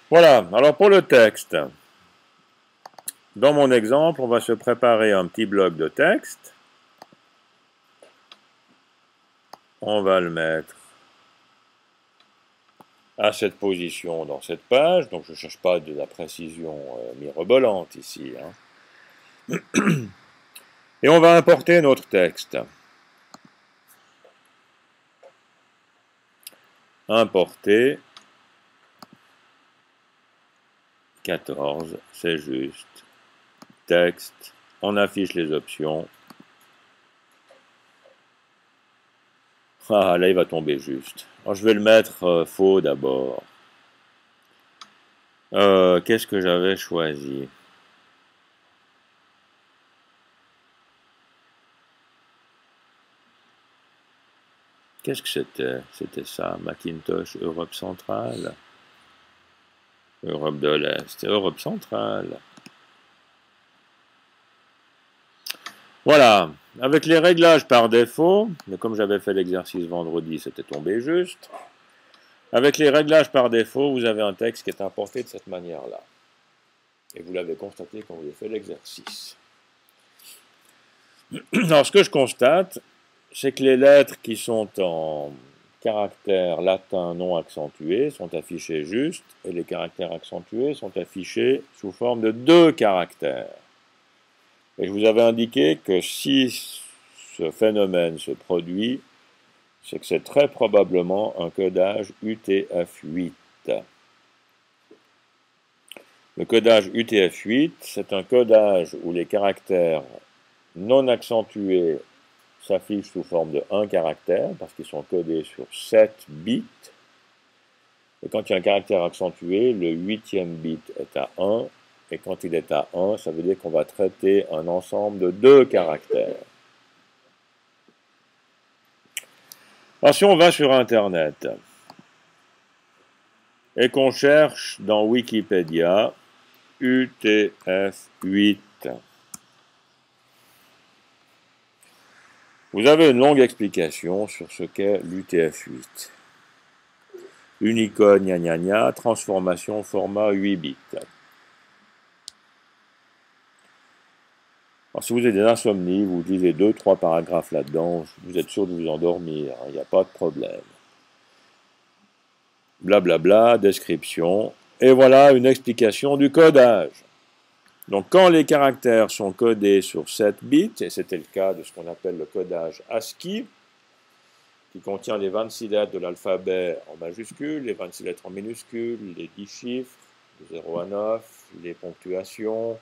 Voilà, alors pour le texte, dans mon exemple, on va se préparer un petit bloc de texte. On va le mettre à cette position dans cette page, donc je ne cherche pas de la précision mirobolante ici. Hein. Et on va importer notre texte. Importer 14, c'est juste. Texte, on affiche les options. Ah, là, il va tomber juste. Alors, je vais le mettre faux d'abord. Qu'est-ce que j'avais choisi? Qu'est-ce que c'était? C'était ça, Macintosh, Europe centrale. Europe de l'Est, Europe centrale. Voilà, avec les réglages par défaut, mais comme j'avais fait l'exercice vendredi, c'était tombé juste. Avec les réglages par défaut, vous avez un texte qui est importé de cette manière-là. Et vous l'avez constaté quand vous avez fait l'exercice. Alors, ce que je constate, c'est que les lettres qui sont en caractères latins non accentués sont affichées juste, et les caractères accentués sont affichés sous forme de 2 caractères. Et je vous avais indiqué que si ce phénomène se produit, c'est que c'est très probablement un codage UTF-8. Le codage UTF-8, c'est un codage où les caractères non accentués s'affichent sous forme de 1 caractère, parce qu'ils sont codés sur 7 bits. Et quand il y a un caractère accentué, le 8e bit est à 1, et quand il est à 1, ça veut dire qu'on va traiter un ensemble de 2 caractères. Alors si on va sur Internet, et qu'on cherche dans Wikipédia UTF-8, vous avez une longue explication sur ce qu'est l'UTF-8. Unicode, gna gna gna, transformation format 8 bits. Alors, si vous avez des insomnies, vous lisez 2-3 paragraphes là-dedans, vous êtes sûr de vous endormir, il n'y a pas de problème. Blablabla, description, et voilà une explication du codage. Donc, quand les caractères sont codés sur 7 bits, et c'était le cas de ce qu'on appelle le codage ASCII, qui contient les 26 lettres de l'alphabet en majuscules, les 26 lettres en minuscules, les 10 chiffres, de 0 à 9, les ponctuations,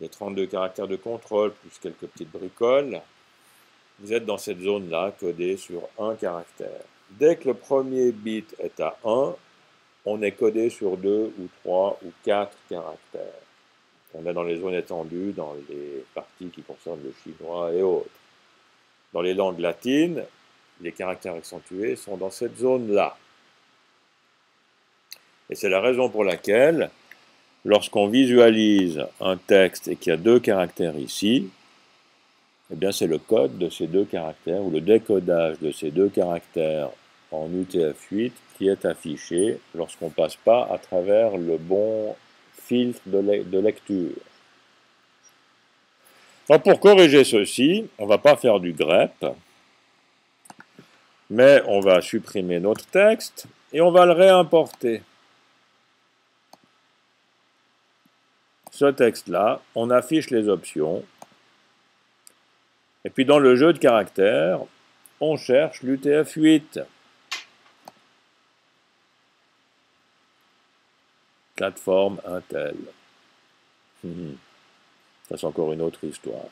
les 32 caractères de contrôle, plus quelques petites bricoles. Vous êtes dans cette zone-là, codée sur un caractère. Dès que le premier bit est à 1, on est codé sur 2 ou 3 ou 4 caractères. On est dans les zones étendues, dans les parties qui concernent le chinois et autres. Dans les langues latines, les caractères accentués sont dans cette zone-là. Et c'est la raison pour laquelle, lorsqu'on visualise un texte et qu'il y a 2 caractères ici, eh bien c'est le code de ces 2 caractères, ou le décodage de ces 2 caractères en UTF-8 qui est affiché lorsqu'on ne passe pas à travers le bon filtre de lecture. Alors pour corriger ceci, on ne va pas faire du grep, mais on va supprimer notre texte et on va le réimporter. Ce texte-là, on affiche les options, et puis dans le jeu de caractères, on cherche l'UTF-8. Plateforme Intel. Ça, c'est encore une autre histoire.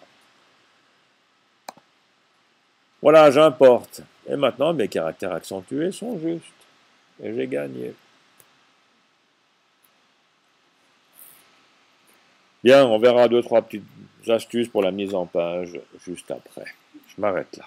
Voilà, j'importe. Et maintenant, mes caractères accentués sont justes. Et j'ai gagné. Bien, on verra 2-3 petites astuces pour la mise en page juste après. Je m'arrête là.